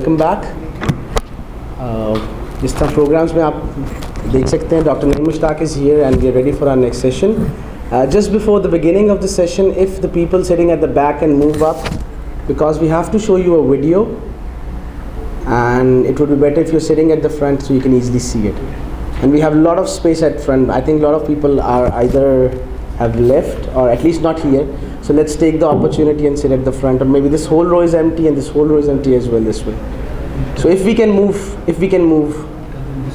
Welcome back. जिस तरह programmes में आप देख सकते हैं, doctor Naeem Mushtaq is here and we are ready for our next session. Just before the beginning of the session, if the people sitting at the back can move up, because we have to show you a video and it would be better if you're sitting at the front so you can easily see it. And we have a lot of space at front. I think a lot of people are either have left or at least not here. So let's take the opportunity and sit at the front, or maybe this whole row is empty and this whole row is empty as well this way. So if we can move. The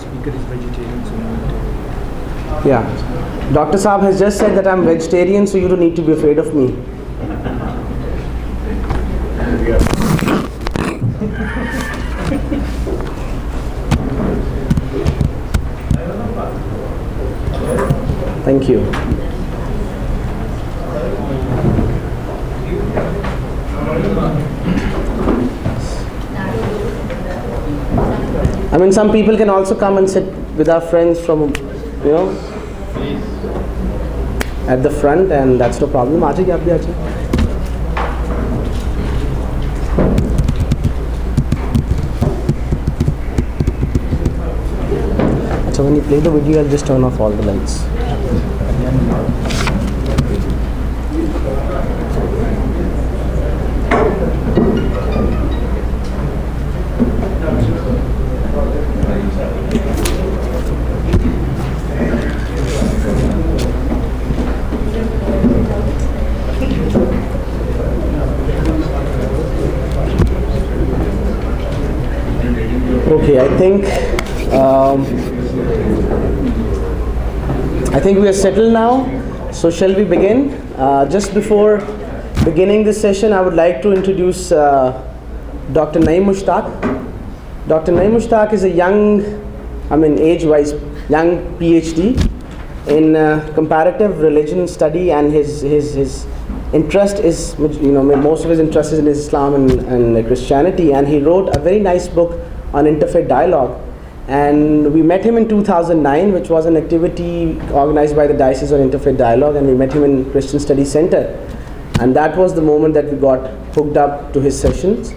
speaker is vegetarian, so Yeah. Dr. Saab has just said that I'm vegetarian, so you don't need to be afraid of me. Thank you. I mean, some people can also come and sit with our friends from, at the front, and that's no problem. आ जाइए, आप भी आ जाइए. So when you play the video, I'll just turn off all the lights. Okay, I think we are settled now. So shall we begin? Just before beginning this session, I would like to introduce Dr. Nईम Mushtaq. Dr. Nईम Mushtaq is a young, age-wise, young PhD in comparative religion study, and his interest is, most of his interest is in Islam and Christianity, and he wrote a very nice book on interfaith dialogue. And we met him in 2009, which was an activity organized by the Diocese on Interfaith Dialogue, and we met him in Christian Studies Center. And that was the moment that we got hooked up to his sessions.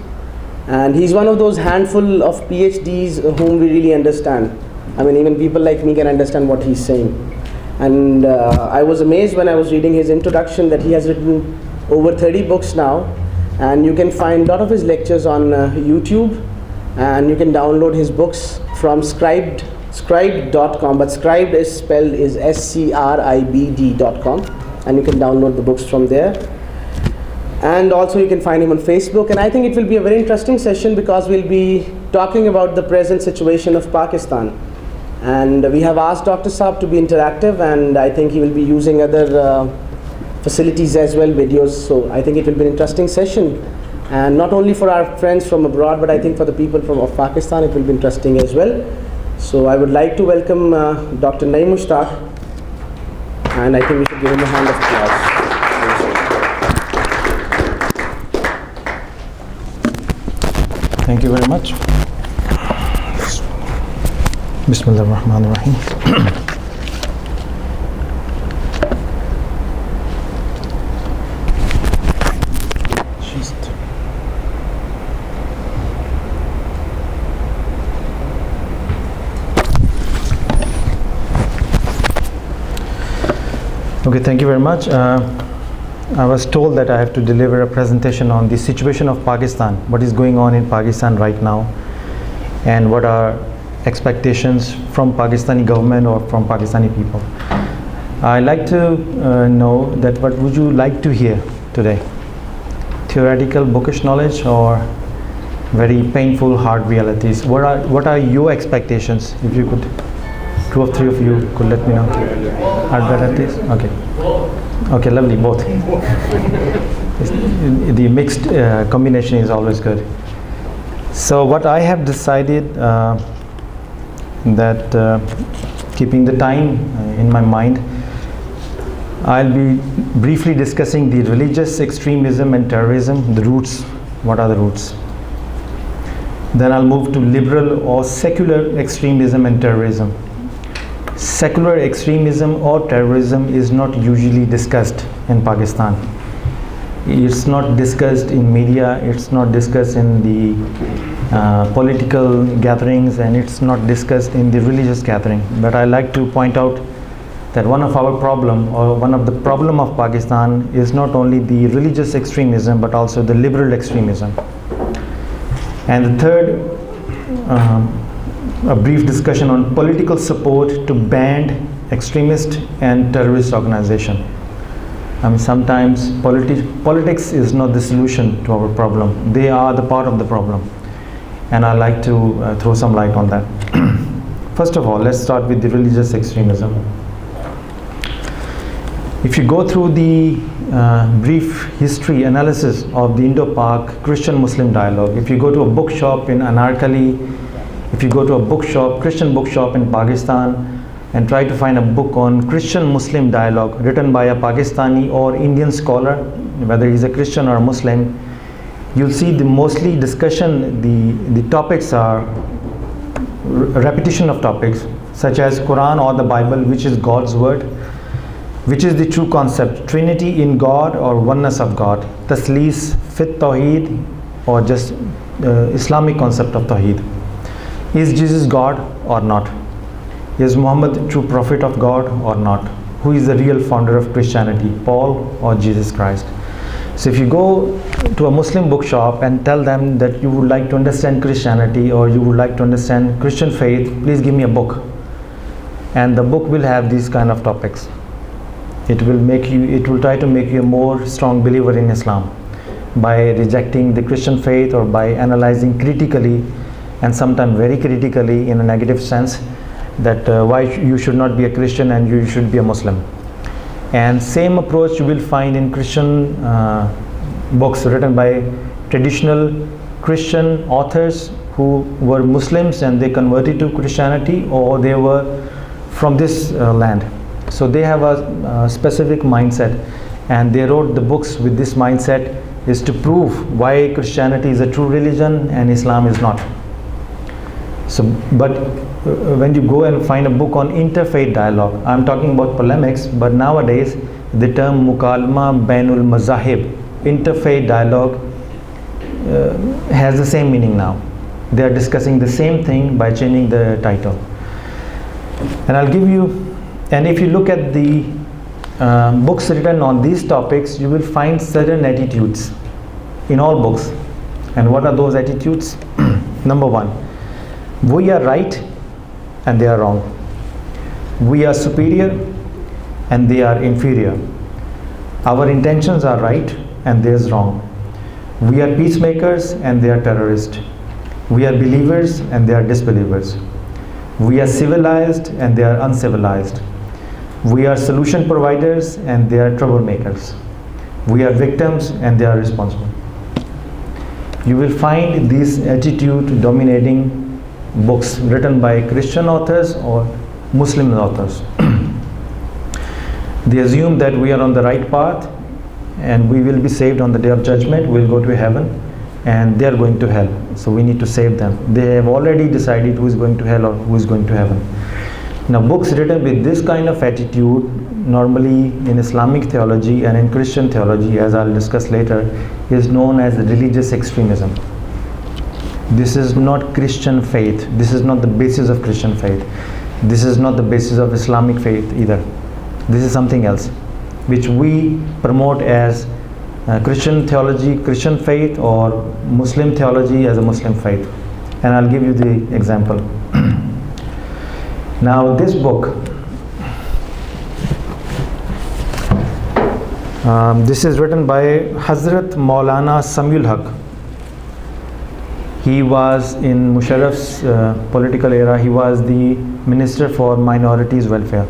And he's one of those handful of PhDs whom we really understand. Even people like me can understand what he's saying. And I was amazed when I was reading his introduction that he has written over 30 books now. And you can find a lot of his lectures on YouTube. And you can download his books from scribd.com, but scribd is spelled is SCRIBD.com, and you can download the books from there. And also you can find him on Facebook. And I think it will be a very interesting session because we'll be talking about the present situation of Pakistan. And we have asked Dr. Saab to be interactive, and I think he will be using other facilities as well, videos. So I think it will be an interesting session. And not only for our friends from abroad, but I think for the people of Pakistan, it will be interesting as well. So I would like to welcome Dr. Nईम Mushtaq, and I think we should give him a hand of applause. thank you very much. Bismillahirrahmanirrahim. Okay, thank you very much. I was told that I have to deliver a presentation on the situation of Pakistan, what is going on in Pakistan right now, and what are expectations from Pakistani government or from Pakistani people. I'd like to know that what would you like to hear today? Theoretical bookish knowledge or very painful hard realities? What are your expectations? If you could, 2 or 3 of you could let me know. Hard realities? Okay, lovely, both. The mixed combination is always good. So what I have decided that keeping the time in my mind, I'll be briefly discussing the religious extremism and terrorism, the roots, what are the roots. Then I'll move to liberal or secular extremism and terrorism. Secular extremism or terrorism is not usually discussed in Pakistan. It's not discussed in media, it's not discussed in the political gatherings, and it's not discussed in the religious gathering. But I like to point out that one of our problem, or one of the problem of Pakistan, is not only the religious extremism but also the liberal extremism. And the third, a brief discussion on political support to banned extremist and terrorist organization. I mean, sometimes politics is not the solution to our problem. They are the part of the problem. And I like to throw some light on that. First of all, let's start with the religious extremism. If you go through the brief history analysis of the Indo-Pak Christian-Muslim dialogue, if you go to a bookshop in Anarkali, if you go to a bookshop, Christian bookshop in Pakistan, and try to find a book on Christian-Muslim dialogue written by a Pakistani or Indian scholar, whether he's a Christian or a Muslim, you'll see the mostly discussion, the topics are repetition of topics such as Quran or the Bible, which is God's word, which is the true concept, Trinity in God or oneness of God, Taslis, Fit Tawheed, or just Islamic concept of Tawheed. Is Jesus God or not? Is Muhammad true prophet of God or not? Who is the real founder of Christianity, Paul or Jesus Christ? So if you go to a Muslim bookshop and tell them that you would like to understand Christianity or you would like to understand Christian faith, please give me a book. And the book will have these kind of topics. It will try to make you a more strong believer in Islam by rejecting the Christian faith or by analyzing critically, and sometimes very critically in a negative sense, that why you should not be a Christian and you should be a Muslim. And same approach you will find in Christian books written by traditional Christian authors who were Muslims and they converted to Christianity, or they were from this land. So they have a specific mindset, and they wrote the books with this mindset, is to prove why Christianity is a true religion and Islam is not. So, but when you go and find a book on interfaith dialogue, I'm talking about polemics, but nowadays the term Mukalma Bainul Mazahib, interfaith dialogue, has the same meaning now. They are discussing the same thing by changing the title. And I'll give you, and if you look at the books written on these topics, you will find certain attitudes in all books. And what are those attitudes? Number one, we are right and they are wrong. We are superior and they are inferior. Our intentions are right and theirs wrong. We are peacemakers and they are terrorists. We are believers and they are disbelievers. We are civilized and they are uncivilized. We are solution providers and they are troublemakers. We are victims and they are responsible. You will find this attitude dominating books written by Christian authors or Muslim authors. They assume that we are on the right path and we will be saved on the day of judgment. We'll go to heaven and they are going to hell. So we need to save them. They have already decided who is going to hell or who is going to heaven. Now, books written with this kind of attitude, normally in Islamic theology and in Christian theology, as I'll discuss later, is known as religious extremism. This is not Christian faith. This is not the basis of Christian faith. This is not the basis of Islamic faith either. This is something else, which we promote as Christian theology, Christian faith, or Muslim theology as a Muslim faith. And I'll give you the example. Now, this book, this is written by Hazrat Maulana Samiul Haq. He was in Musharraf's political era. He was the Minister for Minorities Welfare,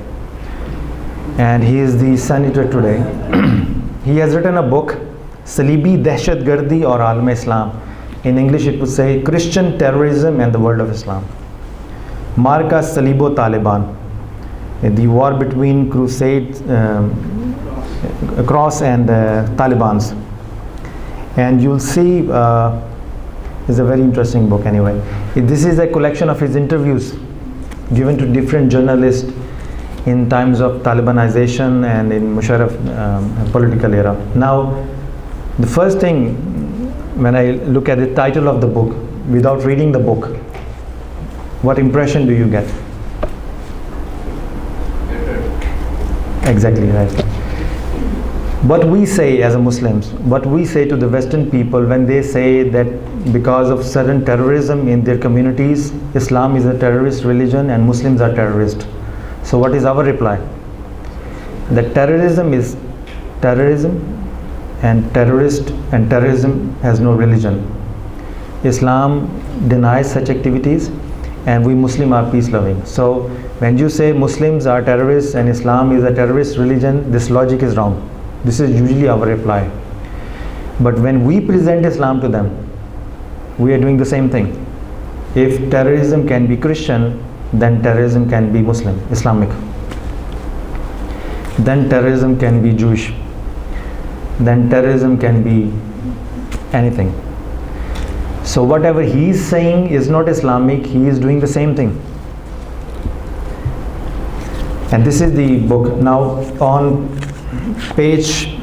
and he is the senator today. He has written a book, Salibi Dehshat Gardi or Alam Islam. In English it would say Christian Terrorism and the World of Islam. Marka Salibo Taliban, the war between Crusade, Cross and Talibans. And you'll see, it's a very interesting book anyway. This is a collection of his interviews given to different journalists in times of Talibanization and in Musharraf political era. Now, the first thing when I look at the title of the book, without reading the book, what impression do you get? Exactly right. What we say as a Muslims, what we say to the Western people when they say that because of sudden terrorism in their communities, Islam is a terrorist religion and Muslims are terrorists. So what is our reply? That terrorism is terrorism, and terrorism has no religion. Islam denies such activities, and we Muslims are peace loving. So when you say Muslims are terrorists and Islam is a terrorist religion, this logic is wrong. This is usually our reply. But when we present Islam to them, we are doing the same thing. If terrorism can be Christian, then terrorism can be Muslim, Islamic. Then terrorism can be Jewish. Then terrorism can be anything. So whatever he is saying is not Islamic, he is doing the same thing. And this is the book. Now on page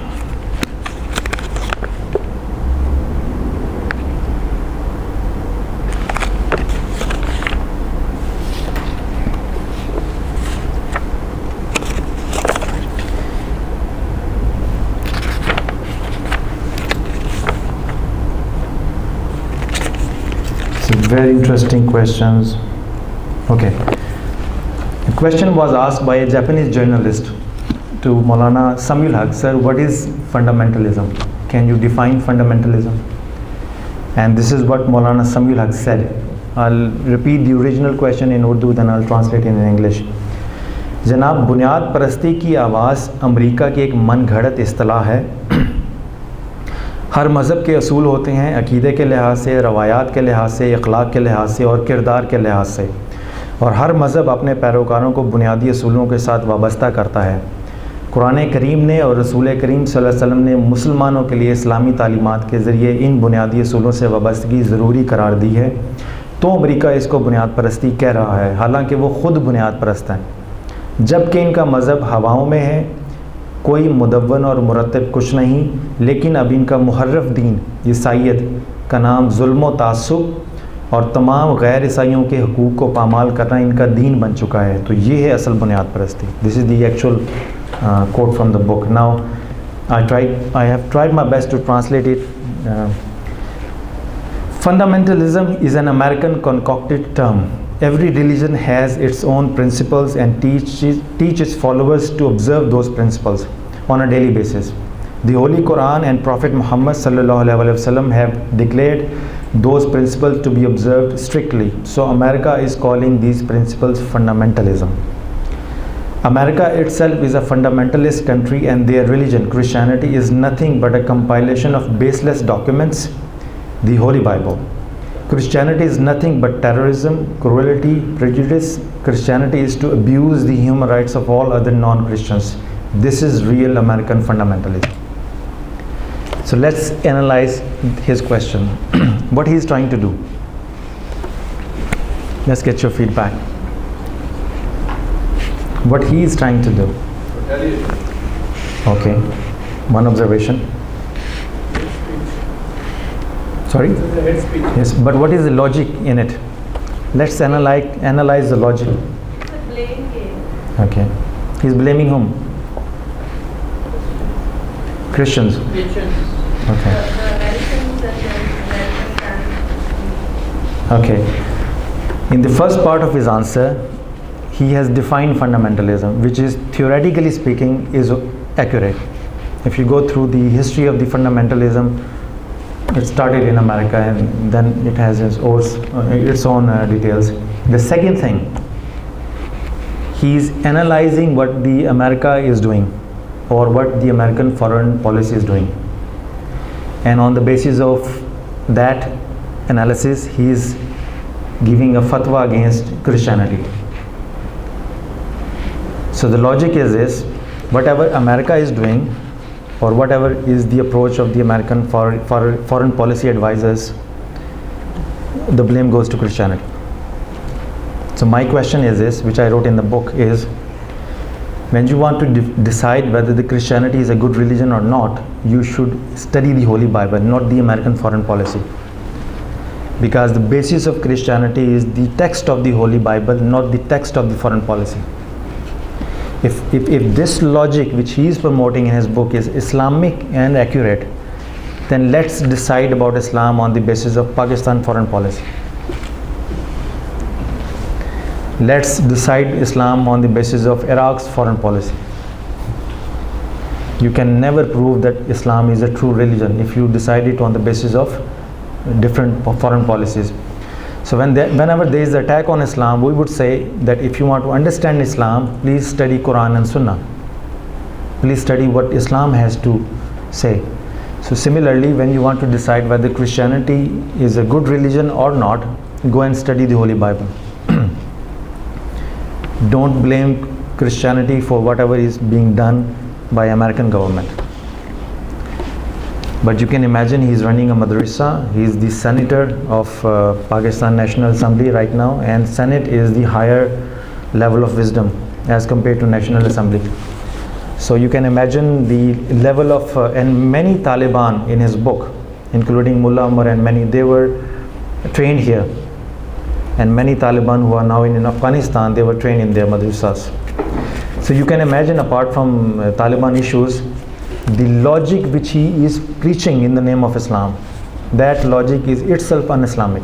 very interesting questions. Okay. A question was asked by a Japanese journalist to Maulana Samiul Haq, sir, what is fundamentalism? Can you define fundamentalism? And this is what Maulana Samiul Haq said. I'll repeat the original question in Urdu, then I'll translate it in English. जनाब, बुनियाद परस्ती की आवाज़ America की एक मन घड़त इस्तिलाह है। हर मज़हब के असूल होते हैं अक़ीदे के लिहाज से, रवायात के लिहाज से, अखलाक के लिहाज से और किरदार के लिहाज से, और हर मज़हब अपने पैरोकारों को बुनियादी असूलों के साथ वाबस्ता करता है। कुरान करीम ने और रसूल करीम सल्लल्लाहु अलैहि वसल्लम ने मुसलमानों के लिए इस्लामी तालीमात के ज़रिए इन बुनियादी असूलों से वाबस्तगी ज़रूरी करार दी है, तो अमेरिका इसको बुनियाद परस्ती कह रहा है, हालांकि वो ख़ुद बुनियाद परस्त हैं, जबकि इनका मज़हब हवाओं में है, कोई मुदव्वन और मुरतब कुछ नहीं। लेकिन अब इनका मुहर्रफ दीन ईसाइयत का नाम जुल्म व तासुब और तमाम गैर ईसाइयों के हकूक़ को पामाल करना इनका दीन बन चुका है। तो ये है असल बुनियाद परस्ती। This is the actual quote from the book. Now I have tried my best to translate it. Fundamentalism is an American concocted term. Every religion has its own principles and teach its followers to observe those principles on a daily basis. The Holy Quran and Prophet Muhammad sallallahu alaihi wasallam have declared those principles to be observed strictly. So America is calling these principles fundamentalism. America itself is a fundamentalist country, and their religion, Christianity, is nothing but a compilation of baseless documents, the Holy Bible. Christianity is nothing but terrorism, cruelty, prejudice. Christianity is to abuse the human rights of all other non-Christians. This is real American fundamentalism. So let's analyze his question. What he is trying to do. Let's get your feedback. What he is trying to do. Okay. One observation. Sorry? Yes, but what is the logic in it? Let's analyze the logic. It's a blame game. Okay. He's blaming whom? Christians. Christians. Okay. The Americans and the American Okay. In the first part of his answer, he has defined fundamentalism, which is, theoretically speaking, is accurate. If you go through the history of the fundamentalism, it started in America and then it has its own details. The second thing, he's analyzing what the America is doing or what the American foreign policy is doing. And on the basis of that analysis, he is giving a fatwa against Christianity. So the logic is this: whatever America is doing, or whatever is the approach of the American foreign policy advisors, the blame goes to Christianity. So my question is this, which I wrote in the book, is when you want to decide whether the Christianity is a good religion or not, you should study the Holy Bible, not the American foreign policy. because the basis of Christianity is the text of the Holy Bible, not the text of the foreign policy. If this logic which he is promoting in his book is Islamic and accurate, then let's decide about Islam on the basis of Pakistan foreign policy. Let's decide Islam on the basis of Iraq's foreign policy. You can never prove that Islam is a true religion if you decide it on the basis of different foreign policies. So whenever there is attack on Islam, we would say that if you want to understand Islam, please study Quran and Sunnah. Please study what Islam has to say. So similarly, when you want to decide whether Christianity is a good religion or not, go and study the Holy Bible. Don't blame Christianity for whatever is being done by American government. But you can imagine he is running a madrasa. He is the senator of Pakistan National Assembly right now, and Senate is the higher level of wisdom as compared to National Assembly. So you can imagine the level of and many Taliban in his book, including Mullah Umar and many, they were trained here, and many Taliban who are now in Afghanistan, they were trained in their madrasas. So you can imagine, apart from Taliban issues, the logic which he is preaching in the name of Islam, that logic is itself un-Islamic.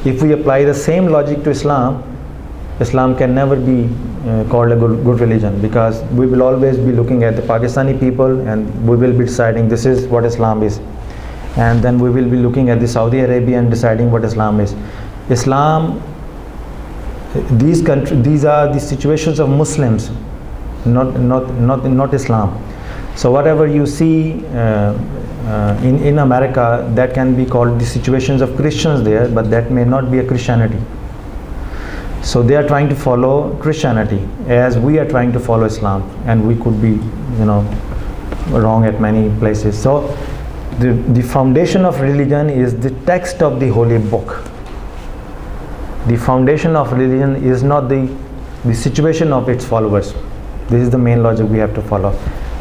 If we apply the same logic to Islam, Islam can never be called a good religion, because we will always be looking at the Pakistani people and we will be deciding this is what Islam is, and then we will be looking at the Saudi Arabia and deciding what Islam is. Islam, these are the situations of Muslims, not Islam. So whatever you see in America, that can be called the situations of Christians there, but that may not be a Christianity. So they are trying to follow Christianity as we are trying to follow Islam, and we could be, wrong at many places. So the foundation of religion is the text of the Holy Book. The foundation of religion is not the situation of its followers. This is the main logic we have to follow.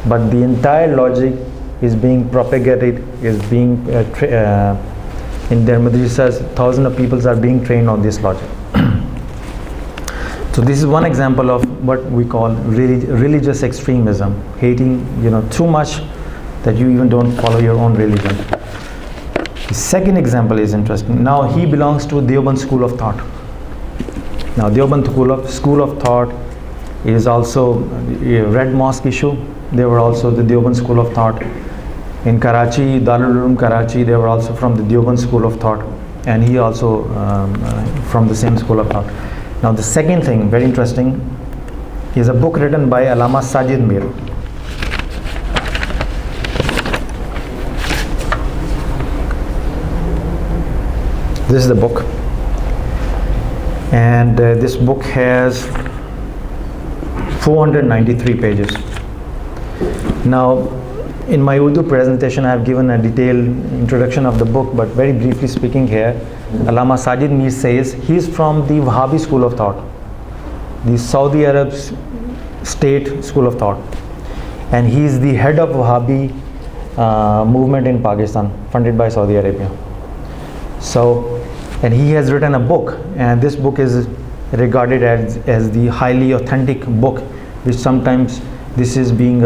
But the entire logic is being propagated, is being in their madrasas, thousands of people are being trained on this logic. So this is one example of what we call religious extremism, hating too much that you even don't follow your own religion. The second example is interesting. Now he belongs to Deoband school of thought. Now Deoband school of thought is also a Red Mosque issue. They were also the Deoband school of thought. In Karachi, Darul Uloom Karachi, they were also from the Deoband school of thought, and he also from the same school of thought. Now the second thing, very interesting, is a book written by Allama Sajid Mir. This is the book, and this book has 493 pages. Now, in my Urdu presentation, I have given a detailed introduction of the book, but very briefly speaking here, Allama Sajid Mir says he is from the Wahhabi school of thought, the Saudi Arab state school of thought, and he is the head of Wahhabi movement in Pakistan, funded by Saudi Arabia. So, and he has written a book, and this book is regarded as the highly authentic book, which sometimes this is being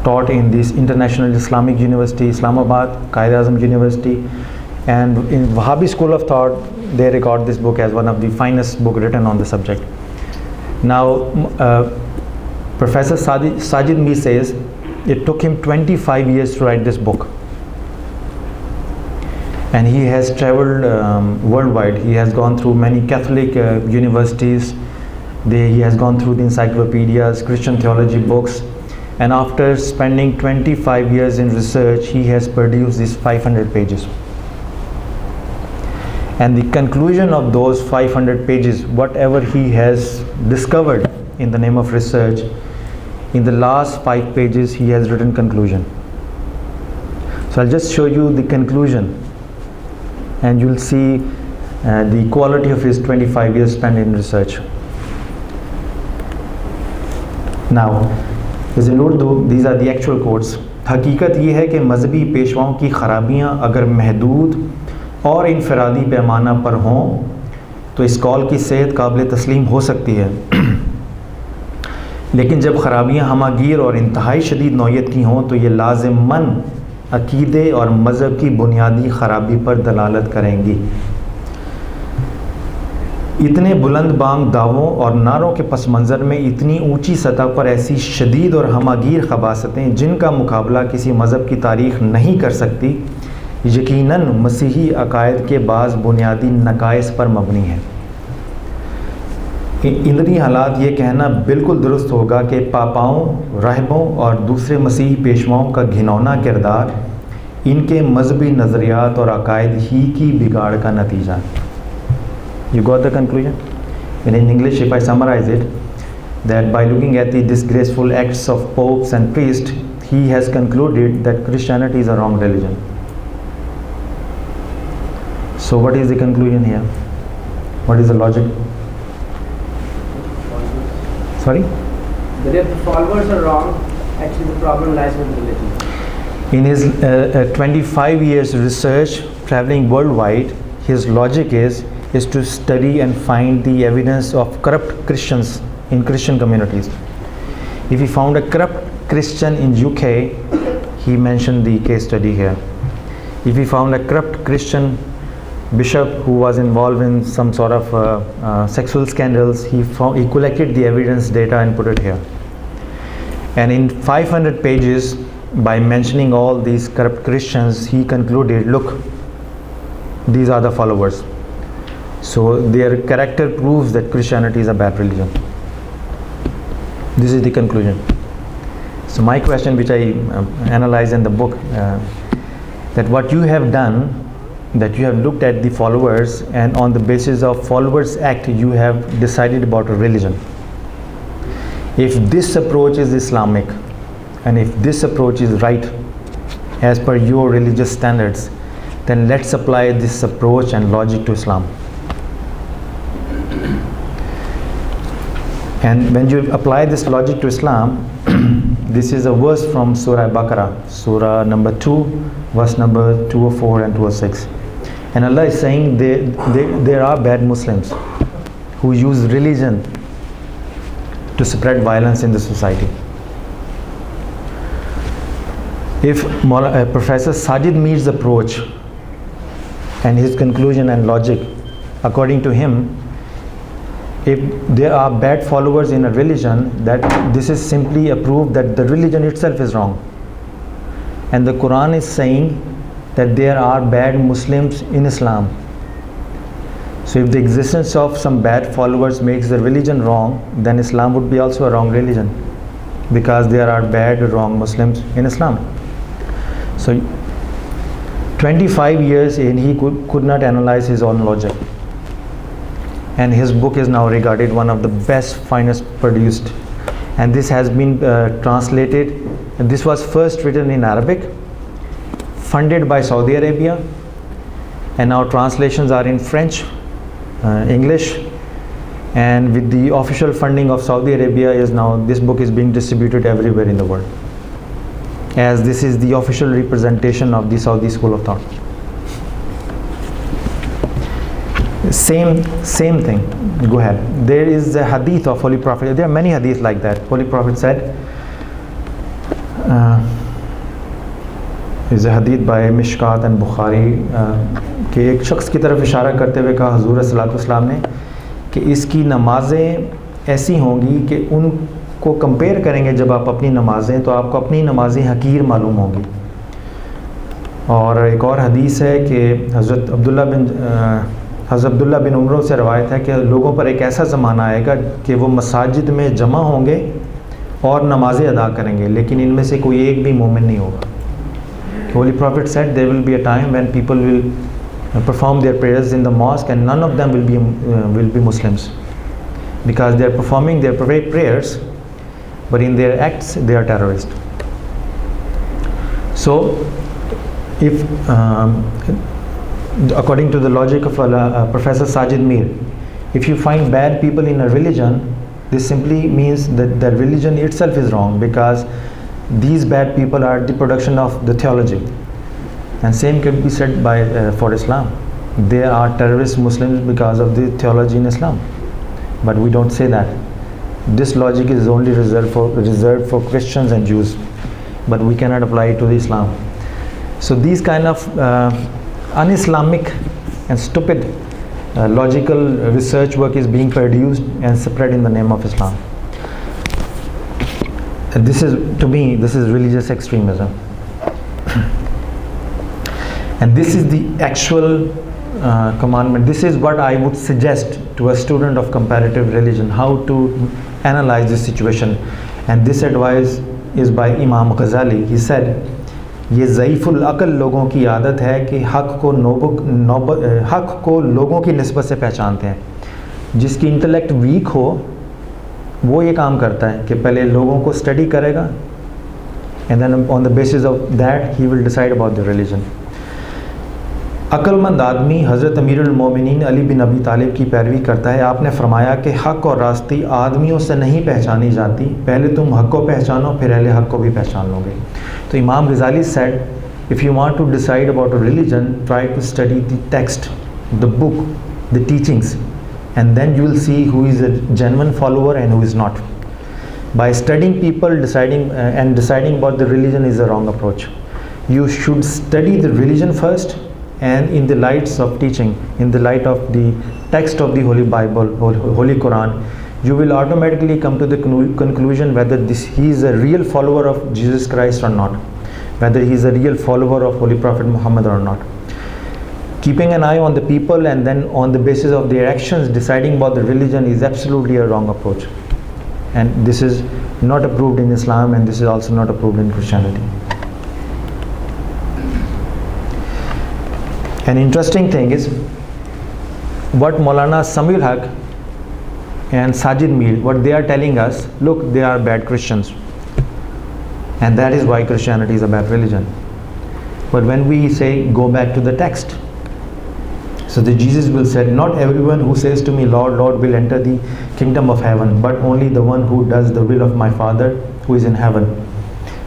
taught in this International Islamic University, Islamabad, Quaid-e-Azam University, and in Wahhabi school of thought, they regard this book as one of the finest book written on the subject. Now, Professor Sajid Mir says it took him 25 years to write this book, and he has traveled worldwide. He has gone through many Catholic universities. He has gone through the encyclopedias, Christian theology books, and after spending 25 years in research, he has produced these 500 pages. And the conclusion of those 500 pages, whatever he has discovered in the name of research, in the last 5 pages he has written conclusion. So I'll just show you the conclusion, and you'll see the quality of his 25 years spent in research. Now, is in Urdu, these are the actual quotes. हकीकत ये है कि मजहबी पेशवाओं की खराबियाँ अगर महदूद और इनफरादी पैमाना पर हों तो इस कौल की सेहत काबिल तस्लीम हो सकती है, लेकिन जब खराबियाँ हमागीर और इंतहाई शदीद नौयत की हों तो ये लाज़िमन अक़ीदे और मज़हब की बुनियादी ख़राबी पर दलालत करेंगी। इतने बुलंद बांग दावों और नारों के पस मंज़र में इतनी ऊंची सतह पर ऐसी शदीद और हमागीर खबासतें जिनका मुकाबला किसी मज़हब की तारीख़ नहीं कर सकती, यकीनन मसीही अकायद के बाज़ बुनियादी नकाइस पर मबनी है। इंदनी हालात ये कहना बिल्कुल दुरुस्त होगा कि पापाओं, राहिबों और दूसरे मसीही पेशवाओं का घिनौना किरदार इनके मजहबी नज़रियात और अकायद ही की बिगाड़ का नतीजा है। You got the conclusion? And in English, if I summarize it, that by looking at the disgraceful acts of popes and priests, he has concluded that Christianity is a wrong religion. So what is the conclusion here? What is the logic? Sorry? That if the followers are wrong, actually the problem lies with religion. In his 25 years research traveling worldwide, his logic is to study and find the evidence of corrupt Christians in Christian communities. If he found a corrupt Christian in UK, he mentioned the case study here. If he found a corrupt Christian bishop who was involved in some sort of sexual scandals, he collected the evidence data and put it here. And in 500 pages, by mentioning all these corrupt Christians, he concluded, look, these are the followers. So their character proves that Christianity is a bad religion. This is the conclusion. So my question, which I analyze in the book, that what you have done, that you have looked at the followers, and on the basis of followers act you have decided about a religion. If this approach is Islamic, and if this approach is right as per your religious standards, then let's apply this approach and logic to Islam. And when you apply this logic to Islam, this is a verse from Surah Baqarah, Surah number 2, verse number 204 and 206. And Allah is saying there are bad Muslims who use religion to spread violence in the society. If Professor Sajid Mir's approach and his conclusion and logic, according to him, if there are bad followers in a religion, that this is simply a proof that the religion itself is wrong. And the Quran is saying that there are bad Muslims in Islam. So if the existence of some bad followers makes the religion wrong, then Islam would be also a wrong religion, because there are bad, wrong Muslims in Islam. So 25 years in, he could not analyze his own logic. And his book is now regarded one of the best, finest produced. And this has been translated. And this was first written in Arabic, funded by Saudi Arabia. And now translations are in French, English. And with the official funding of Saudi Arabia, is now this book is being distributed everywhere in the world, as this is the official representation of the Saudi school of thought. Same thing. Go ahead. There is a hadith of Holy Prophet. There are many hadiths like that. Holy Prophet said, is a hadith by Mishkat and Bukhari, कि एक शख्स की तरफ इशारा करते हुए कहा हुजूर सल्लल्लाहु अलैहि वसल्लम ने कि इसकी नमाज़ें ऐसी होंगी कि उनको कंपेयर करेंगे जब आप अपनी नमाज़ें, तो आपको अपनी नमाज़ें हकीर मालूम होंगी। और एक और हदीस है कि हज़रत अब्दुल्ला बिन उमर से रवायत है कि लोगों पर एक ऐसा ज़माना आएगा कि वो मसाजिद में जमा होंगे और नमाज़ें अदा करेंगे, लेकिन इनमें से कोई एक भी मोमिन नहीं होगा। Holy Prophet said there will be a time when people will perform their prayers in the mosque and none of them will be Muslims, because they are performing their prayers, but in their acts they are terrorists. So if according to the logic of Professor Sajid Mir, if you find bad people in a religion, this simply means that the religion itself is wrong, because these bad people are the production of the theology. And same can be said by for Islam. they are terrorist Muslims because of the theology in Islam. But we don't say that. This logic is only reserved for Christians and Jews, but we cannot apply it to the Islam. So these kind of un-Islamic and stupid logical research work is being produced and spread in the name of Islam. And this is, to me, this is religious extremism. And this is the actual commandment. This is what I would suggest to a student of comparative religion, how to analyze this situation. And this advice is by Imam Ghazali. He said, ये ज़ईफ़ुल अक़ल लोगों की आदत है कि हक़ को लोगों की निस्बत से पहचानते हैं। जिसकी इंटेलेक्ट वीक हो वो ये काम करता है कि पहले लोगों को स्टडी करेगा and then on the basis of that he will decide about the religion. अक्लमंद आदमी हज़रत अमीरुल मोमिनीन अली बिन अबी तालिब की पैरवी करता है। आपने फरमाया कि हक़ और रास्ती आदमियों से नहीं पहचानी जाती, पहले तुम हक़ को पहचानो फिर अहले हक़ को भी पहचान लोगे। तो इमाम Ghazali said, if you want to decide about a religion, try to study the text, the book, the teachings, and then you will see who is a genuine follower and who is not. By studying people, deciding about the religion is a wrong approach. You should study the religion first, and in the lights of teaching, in the light of the text of the Holy Bible, Holy Quran, you will automatically come to the conclusion whether he is a real follower of Jesus Christ or not, whether he is a real follower of Holy Prophet Muhammad or not. Keeping an eye on the people and then on the basis of their actions deciding about the religion is absolutely a wrong approach. And this is not approved in Islam, and this is also not approved in Christianity. An interesting thing is what Maulana Samir Haq and Sajid Mir, what they are telling us, look, they are bad Christians, and that is why Christianity is a bad religion. But when we say go back to the text, so the Jesus will say, not everyone who says to me, Lord, Lord, will enter the kingdom of heaven, but only the one who does the will of my Father who is in heaven.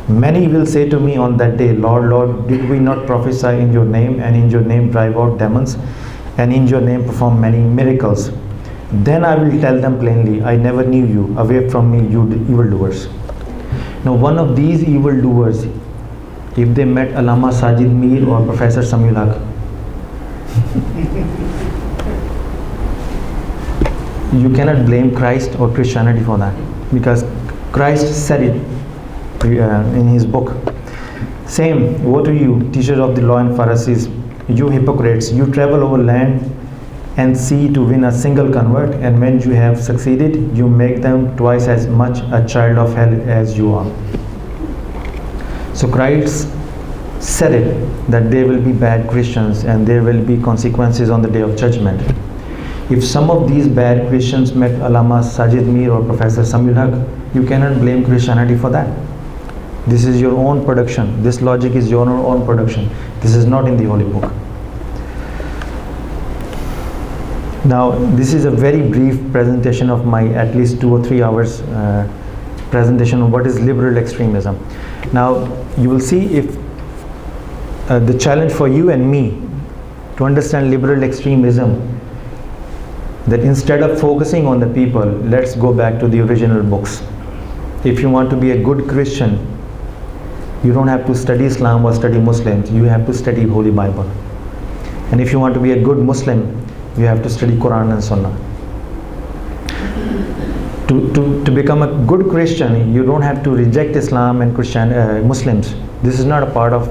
Many will say to me on that day, Lord, Lord, did we not prophesy in your name, and in your name drive out demons, and in your name perform many miracles? Then I will tell them plainly, I never knew you, away from me, you evildoers. Now one of these evildoers, if they met Allama Sajid Mir or Professor Samir Haq, you cannot blame Christ or Christianity for that, because Christ said it in his book. Same, woe to you, teachers of the law and Pharisees, you hypocrites, you travel over land and sea to win a single convert, and when you have succeeded, you make them twice as much a child of hell as you are. So Christ said it, that there will be bad Christians and there will be consequences on the day of judgment. If some of these bad Christians met Allama Sajid Mir or Professor Samir Haq, you cannot blame Christianity for that. This is your own production. This logic is your own production. This is not in the Holy Book. Now, this is a very brief presentation of my at least 2 or 3 hours presentation of what is liberal extremism. Now, you will see if the challenge for you and me to understand liberal extremism, that instead of focusing on the people, let's go back to the original books. If you want to be a good Christian, you don't have to study Islam or study Muslims, you have to study Holy Bible. And if you want to be a good Muslim, you have to study Quran and Sunnah. To become a good Christian, you don't have to reject Islam and Muslims. This is not a part of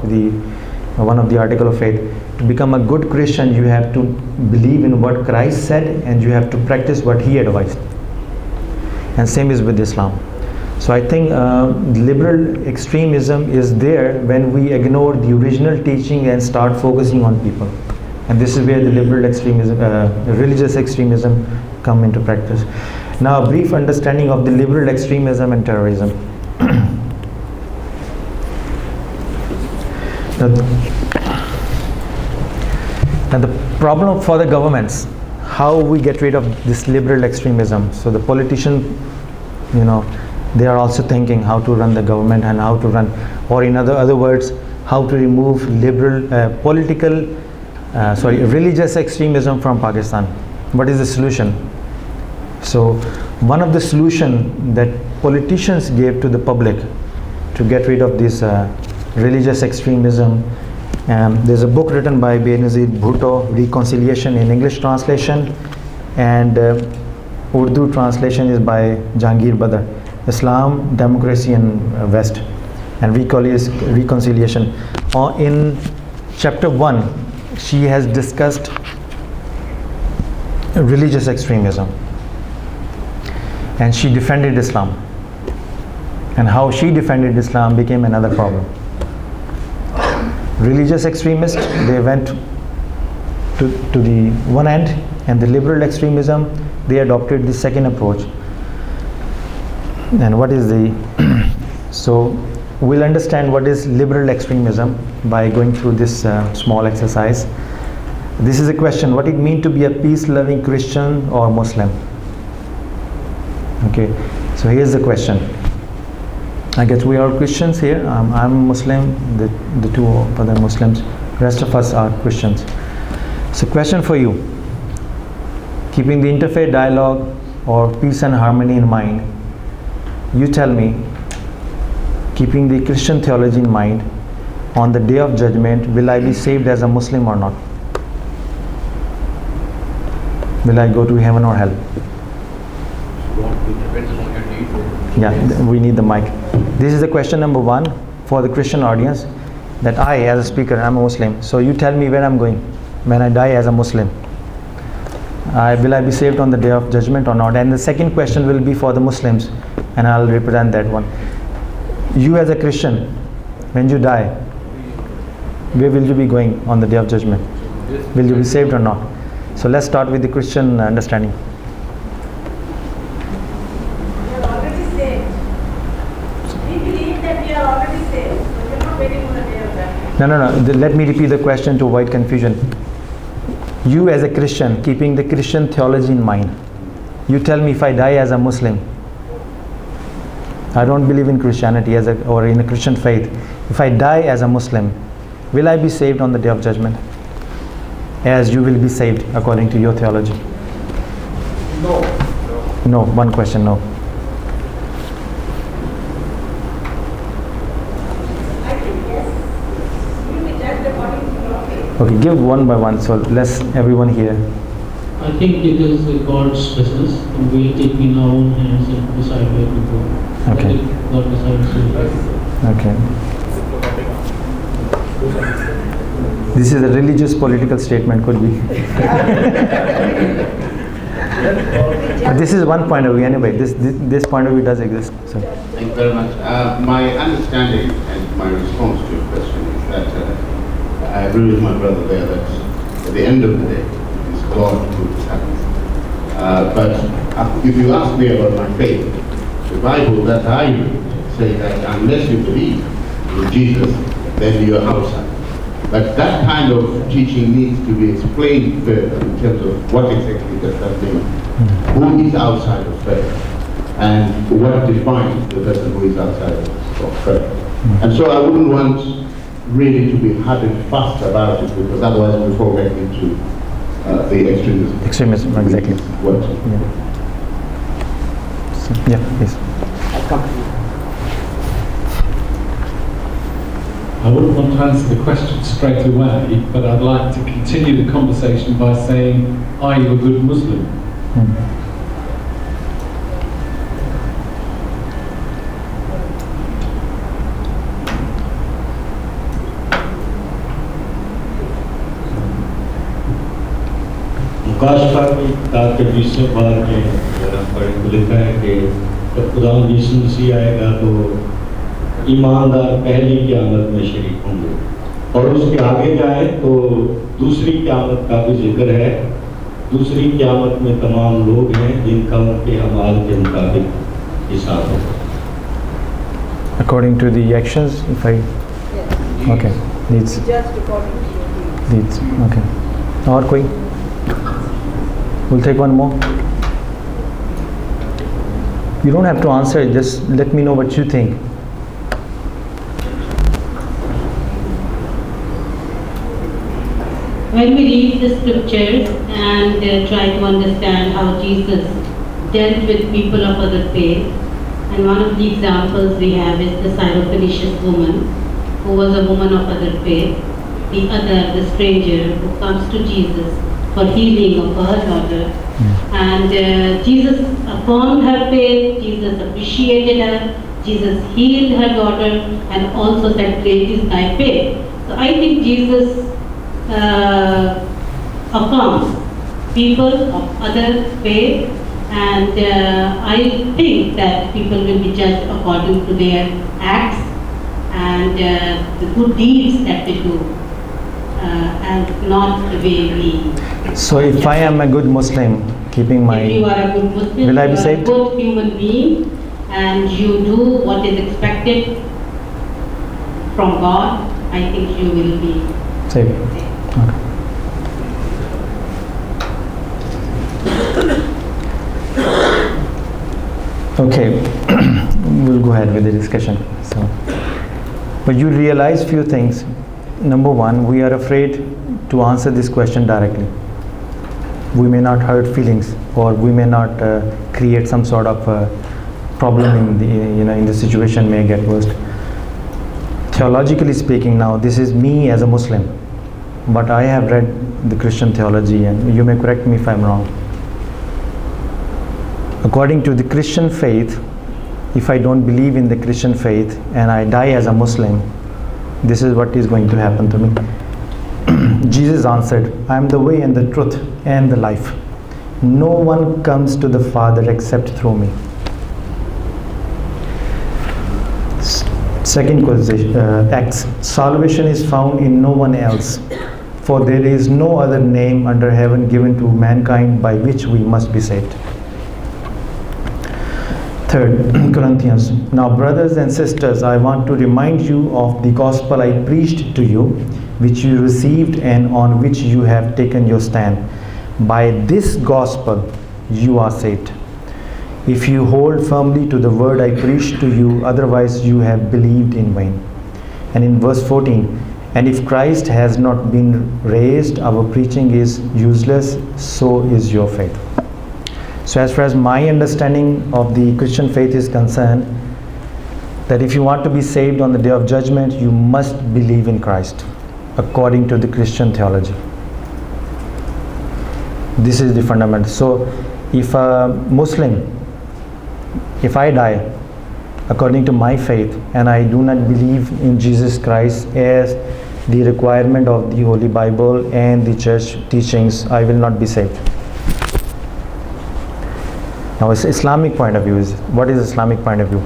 one of the article of faith. To become a good Christian, you have to believe in what Christ said, and you have to practice what he advised. And same is with Islam. So I think liberal extremism is there when we ignore the original teaching and start focusing on people. And this is where the liberal extremism, religious extremism come into practice. Now, a brief understanding of the liberal extremism and terrorism. Now the problem for the governments, how we get rid of this liberal extremism. So the politicians, they are also thinking how to run the government and how to run, or in other words, how to remove liberal political religious extremism from Pakistan. What is the solution? So one of the solution that politicians gave to the public to get rid of this religious extremism, there's a book written by Benazir Bhutto, Reconciliation, in English translation, and Urdu translation is by Jahangir Badr, Islam, Democracy and West, and Reconciliation. In chapter 1, she has discussed religious extremism, and she defended Islam, and how she defended Islam became another problem. Religious extremists, they went to the one end, and the liberal extremism, they adopted the second approach. And what is the so we'll understand what is liberal extremism by going through this small exercise. This is a question: what it means to be a peace-loving Christian or Muslim? Okay, so here's the question. I guess we are Christians here. I'm Muslim, the two other Muslims, rest of us are Christians. So question for you: keeping the interfaith dialogue or peace and harmony in mind, you tell me, keeping the Christian theology in mind, on the day of judgment, will I be saved as a Muslim or not? Will I go to heaven or hell? Yeah, we need the mic. This is the question number 1 for the Christian audience, that I, as a speaker, I'm a Muslim. So you tell me where I'm going when I die as a Muslim. Will I be saved on the day of judgment or not? And the second question will be for the Muslims, and I'll represent that one. You as a Christian, when you die, where will you be going on the day of judgment? Will you be saved or not? So let's start with the Christian understanding. We are already saved. We believe that we are already saved. So we are not waiting for the day of judgment. No. Let me repeat the question to avoid confusion. You as a Christian, keeping the Christian theology in mind, you tell me, if I die as a Muslim, I don't believe in Christianity or in a Christian faith. If I die as a Muslim, will I be saved on the day of judgment? As you will be saved according to your theology. No, one question, no. I think yes. You will be judged according to your faith. Okay, give one by one, so let's everyone here. I think it is God's business, and we take in our own hands and decide where to go. Okay. God decides to. Okay. This is a religious political statement, could be. This is one point of view anyway. This point of view does exist. So. Thank you very much. My understanding and my response to your question is that I agree with my brother there that at the end of the day, it is God who happens. But if you ask me about my faith, the Bible that I read say that unless you believe in Jesus, then you are outside. But that kind of teaching needs to be explained further in terms of what exactly does that mean. Who is outside of faith? And what defines the person who is outside of faith? And so I wouldn't want really to be hard and fast about it, because otherwise before we get into the extremism. Extremism, exactly. What? Yeah, please. I wouldn't want to answer the question straight away, but I'd like to continue the conversation by saying, are you a good Muslim? मुकाशफा की किताब के 20वें बार में अगर हम पढ़ें तो लिखा है कि जब खुदा यीशु मसीह आएगा तो ईमानदार पहली क़यामत में शरीक होंगे, और उसके आगे जाए तो दूसरी क़यामत का भी जिक्र है। दूसरी क़यामत में तमाम लोग हैं जिनका उनके अमाल के मुताबिक हिसाब होगा। According to the actions, if I okay, needs Just according to your faith. needs okay. और कोई? We'll take one more. You don't have to answer it, just let me know what you think. when we read the scriptures and try to understand how Jesus dealt with people of other faith, and one of the examples we have is the Syrophoenician woman, who was a woman of other faith, the stranger who comes to Jesus for healing of her daughter. And Jesus affirmed her faith, Jesus appreciated her, Jesus healed her daughter, and also said, "Great is thy faith." So I think Jesus affirms people of other faith, and I think that people will be judged according to their acts and the good deeds that they do, and not the way we. So if I am a good Muslim, keeping my... If you are a good Muslim, Will I be you are saved? a good human being, and you do what is expected from God, I think you will be Saved. saved. Okay, we'll go ahead with the discussion. So, but you realize few things. Number one, we are afraid to answer this question directly. We may not hurt feelings, or we may not create some sort of problem in the in the situation may get worse. Theologically speaking, now this is me as a Muslim, but I have read the Christian theology, and you may correct me if I'm wrong. According to the Christian faith, if I don't believe in the Christian faith and I die as a Muslim, this is what is going to happen to me. Jesus answered, "I am the way and the truth and the life. No one comes to the Father except through me." Second question, Acts. Salvation is found in no one else, for there is no other name under heaven given to mankind by which we must be saved. Third, Corinthians. Now, brothers and sisters, I want to remind you of the gospel I preached to you, which you received and on which you have taken your stand. By this gospel you are saved, if you hold firmly to the word I preached to you, otherwise you have believed in vain. And in verse 14, and if Christ has not been raised, our preaching is useless, so is your faith. So as far as my understanding of the Christian faith is concerned, that if you want to be saved on the day of judgment, you must believe in Christ, according to the Christian theology. This is the fundamental. So if a Muslim, if I die according to my faith and I do not believe in Jesus Christ as the requirement of the Holy Bible and the church teachings, I will not be saved. Now, it's Islamic point of view. What is Islamic point of view?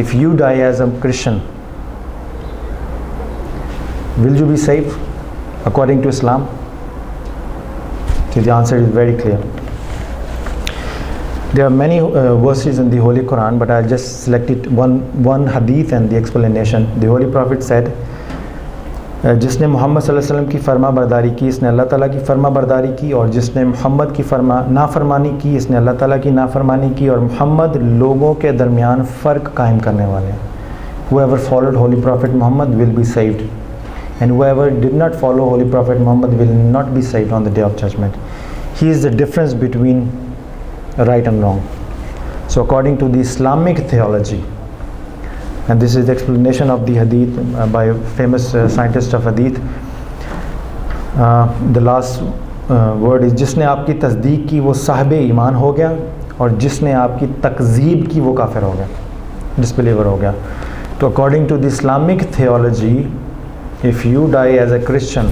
If you die as a Christian, will you be saved according to Islam? So the answer is very clear. There are many verses in the Holy Quran, but I'll just select it one hadith and the explanation. The Holy Prophet said, जिसने मोहम्मद सल्लल्लाहु अलैहि वसल्लम की फरमा बरदारी की, इसने अल्लाह ताला की फरमा बरदारी की, और जिसने मोहम्मद की नाफरमानी की, इसने अल्लाह ताला की नाफरमानी की, और मोहम्मद लोगों के दरमियान फ़र्क कायम करने वाले हैं. Whoever followed Holy Prophet Muhammad will be saved, and whoever did not follow Holy Prophet Muhammad will not be saved on the day of judgment. He is the difference between right and wrong. So according to the Islamic theology, and this is the explanation of the hadith by a famous scientist of hadith, the last word is, जिसने आपकी तस्दीक की वो साहिब ईमान हो गया, और जिसने आपकी तकजीब की वो काफिर हो गया, डिसबिलीवर हो गया. तो according to the Islamic theology, if you die as a Christian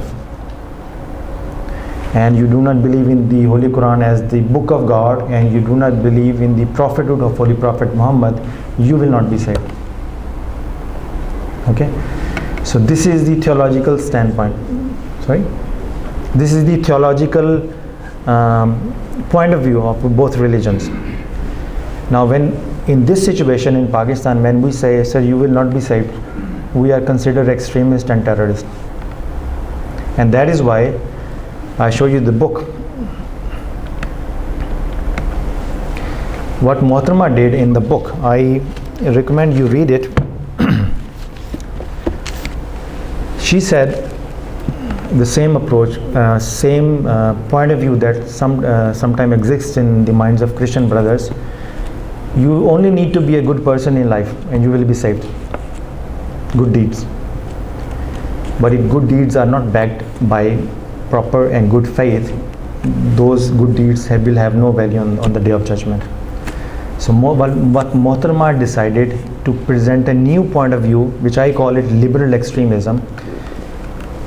and you do not believe in the Holy Quran as the book of God, and you do not believe in the prophethood of Holy Prophet Muhammad, you will not be saved. Okay, so this is the theological standpoint. Sorry, this is the theological point of view of both religions. Now, when in this situation in Pakistan, when we say, "Sir, you will not be saved," we are considered extremists and terrorists, and that is why I show you the book. What Mohtharma did in the book, I recommend you read it. She said, the same approach, same point of view that sometimes exists in the minds of Christian brothers. You only need to be a good person in life and you will be saved. Good deeds. But if good deeds are not backed by proper and good faith, those good deeds will have no value on the day of judgment. So what Mohtarma decided to present a new point of view, which I call it liberal extremism.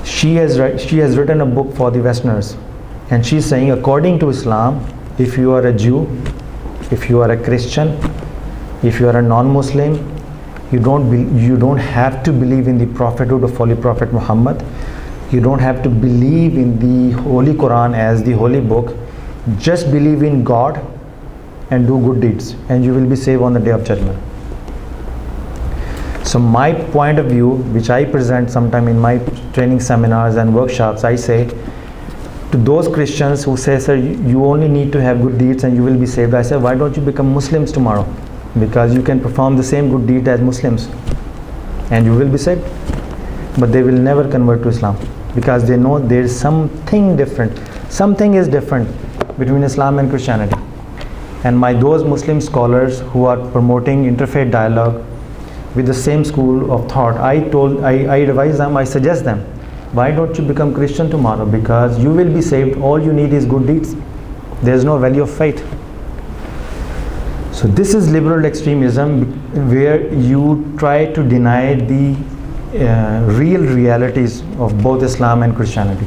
She has written a book for the Westerners, and she's saying, according to Islam, if you are a Jew, if you are a Christian, if you are a non-Muslim, you don't have to believe in the prophethood of Holy Prophet Muhammad. You don't have to believe in the Holy Quran as the holy book. Just believe in God and do good deeds, and you will be saved on the day of judgment. So my point of view, which I present sometime in my training seminars and workshops, I say to those Christians who say, sir, you only need to have good deeds and you will be saved. I say, why don't you become Muslims tomorrow? Because you can perform the same good deed as Muslims and you will be saved. But they will never convert to Islam because they know there is something different. Something is different between Islam and Christianity. And those Muslim scholars who are promoting interfaith dialogue with the same school of thought, I advise them, I suggest them, why don't you become Christian tomorrow? Because you will be saved. All you need is good deeds. There is no value of faith. So this is liberal extremism, where you try to deny the real realities of both Islam and Christianity.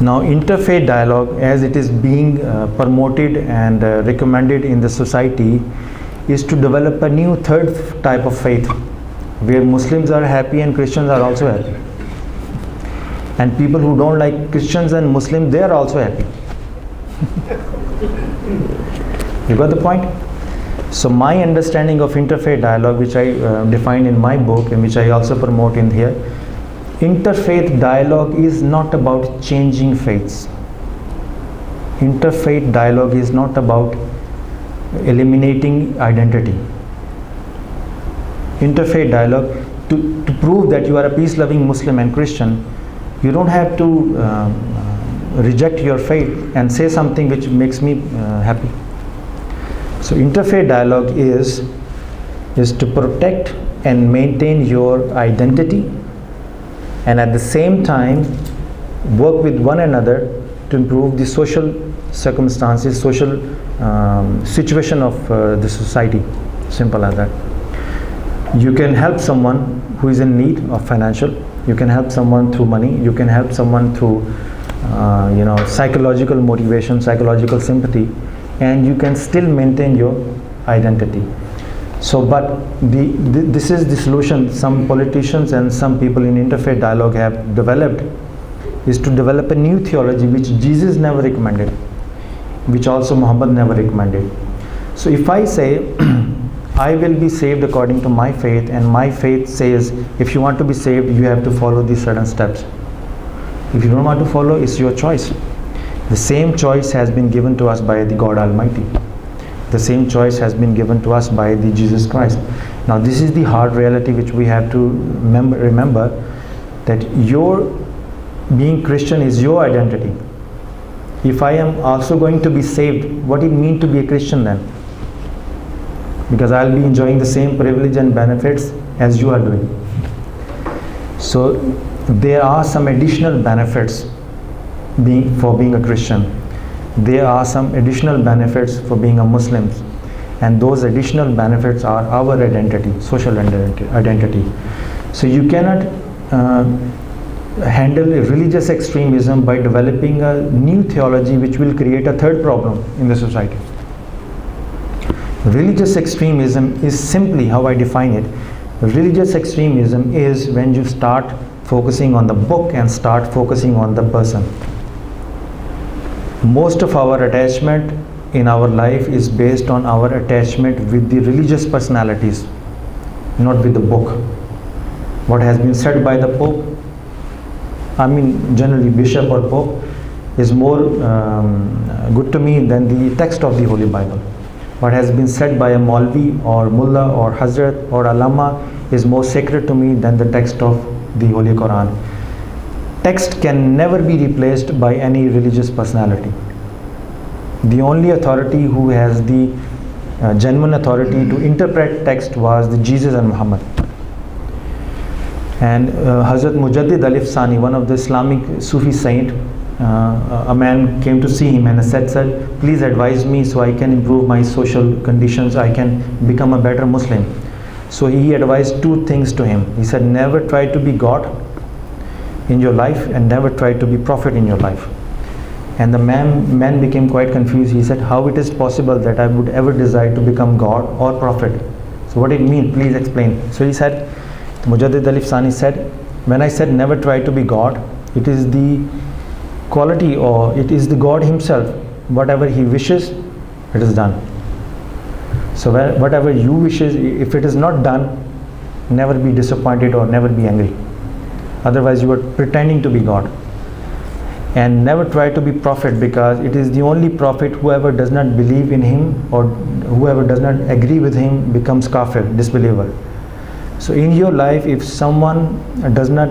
Now, interfaith dialogue, as it is being promoted and recommended in the society, is to develop a new third type of faith, where Muslims are happy and Christians are also happy. And people who don't like Christians and Muslims, they are also happy. You got the point? So my understanding of interfaith dialogue, which I defined in my book and which I also promote in here, interfaith dialogue is not about changing faiths. Interfaith dialogue is not about eliminating identity. Interfaith dialogue, to prove that you are a peace-loving Muslim and Christian, you don't have to reject your faith and say something which makes me happy. So interfaith dialogue is to protect and maintain your identity, and at the same time work with one another to improve the social circumstances, social situation of the society. Simple as that. You can help someone who is in need of financial. You can help someone through money. You can help someone through psychological motivation, psychological sympathy, and you can still maintain your identity. So, but this is the solution some politicians and some people in interfaith dialogue have developed, is to develop a new theology which Jesus never recommended, which also Muhammad never recommended. So if I say I will be saved according to my faith, and my faith says if you want to be saved you have to follow these certain steps. If you don't want to follow, it's your choice. The same choice has been given to us by the God Almighty. The same choice has been given to us by the Jesus Christ. Now this is the hard reality which we have to remember, that your being Christian is your identity. If I am also going to be saved, what it means to be a Christian then? Because I'll be enjoying the same privilege and benefits as you are doing. So there are some additional benefits for being a Christian. There are some additional benefits for being a Muslim, and those additional benefits are our identity, social identity. So you cannot handle religious extremism by developing a new theology which will create a third problem in the society. Religious extremism is simply how I define it. Religious extremism is when you start focusing on the book and start focusing on the person. Most of our attachment in our life is based on our attachment with the religious personalities, not with the book. What has been said by the Pope, generally Bishop or Pope, is more good to me than the text of the Holy Bible. What has been said by a Maulvi or Mullah or Hazrat or Allama is more sacred to me than the text of the Holy Quran. text can never be replaced by any religious personality. The only authority who has the genuine authority to interpret text was the Jesus and Muhammad. And Hazrat Mujaddid Alif Sani, one of the Islamic Sufi saint, a man came to see him and said, "Sir, please advise me so I can improve my social conditions, I can become a better Muslim." So he advised two things to him. He said, never try to be God in your life and never try to be prophet in your life. And the man became quite confused. He said, how it is possible that I would ever desire to become God or prophet? So what it means, please explain. So he said, Mujaddid Alif Sani said, when I said never try to be God, it is the quality, or it is the God himself. Whatever he wishes, it is done. So whatever you wishes, if it is not done, never be disappointed or never be angry. Otherwise you are pretending to be God. And never try to be prophet, because it is the only prophet whoever does not believe in him or whoever does not agree with him becomes kafir, disbeliever. So in your life, if someone does not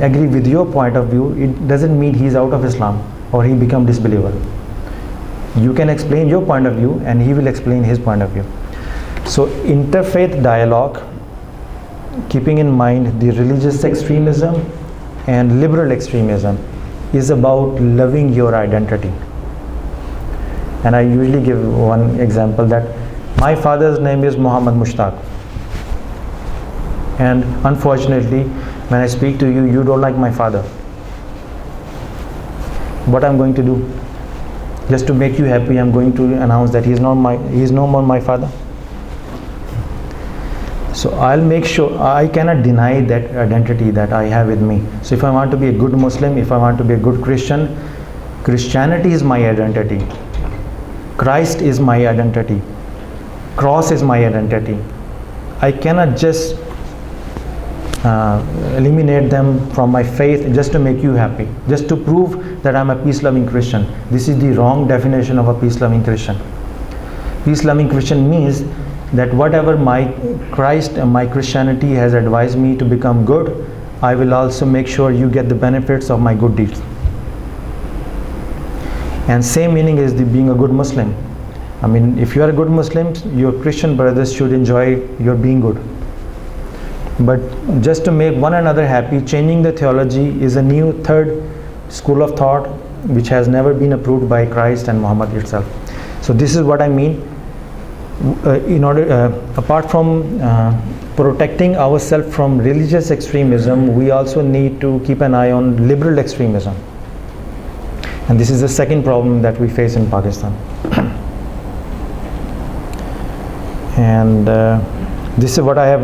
agree with your point of view, it doesn't mean he is out of Islam or he become disbeliever. You can explain your point of view and he will explain his point of view. So interfaith dialogue, keeping in mind the religious extremism and liberal extremism, is about loving your identity. And I usually give one example, that my father's name is Muhammad Mushtaq, and unfortunately when I speak to you, you don't like my father. What I'm going to do? Just to make you happy, I'm going to announce that he is no more my father. So I'll make sure, I cannot deny that identity that I have with me. So if I want to be a good Muslim, if I want to be a good Christian, Christianity is my identity. Christ is my identity. Cross is my identity. I cannot just eliminate them from my faith just to make you happy, just to prove that I'm a peace-loving Christian. This is the wrong definition of a peace-loving Christian. Peace-loving Christian means that whatever my Christ and my Christianity has advised me to become good, I will also make sure you get the benefits of my good deeds. And same meaning is the being a good Muslim. I mean, if you are a good Muslim, your Christian brothers should enjoy your being good. But just to make one another happy, changing the theology is a new third school of thought which has never been approved by Christ and Muhammad itself. So this is what I mean. Apart from protecting ourselves from religious extremism, we also need to keep an eye on liberal extremism. And this is the second problem that we face in Pakistan. And this is what I have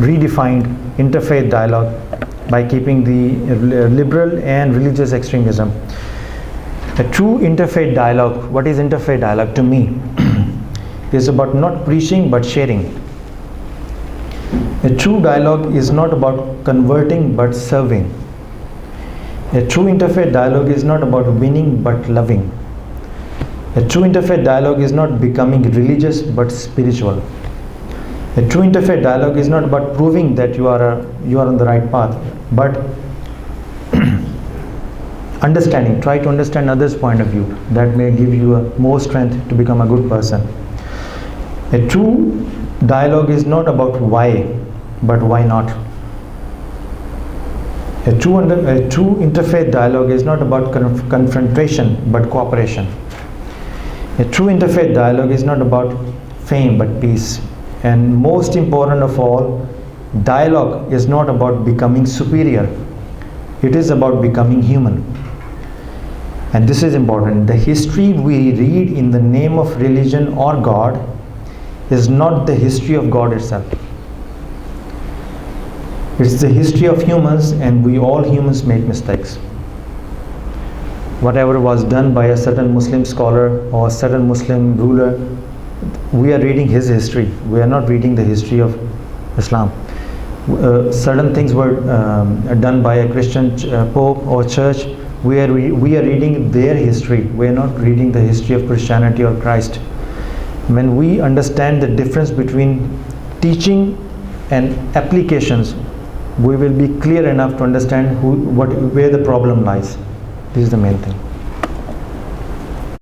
redefined interfaith dialogue by keeping the liberal and religious extremism. A true interfaith dialogue, what is interfaith dialogue to me, is about not preaching but sharing. A true dialogue is not about converting but serving. A true interfaith dialogue is not about winning but loving. A true interfaith dialogue is not becoming religious but spiritual. A true interfaith dialogue is not about proving that you are on the right path, but understanding. Try to understand others' point of view. That may give you more strength to become a good person. A true dialogue is not about why, but why not. A true interfaith dialogue is not about confrontation, but cooperation. A true interfaith dialogue is not about fame, but peace. And most important of all, dialogue is not about becoming superior. It is about becoming human. And this is important. The history we read in the name of religion or God is not the history of God itself. It's the history of humans, and we all humans make mistakes. Whatever was done by a certain Muslim scholar or a certain Muslim ruler, we are reading his history. We are not reading the history of Islam. Certain things were done by a Christian pope or church. We are reading their history. We are not reading the history of Christianity or Christ. When we understand the difference between teaching and applications, we will be clear enough to understand where the problem lies. This is the main thing.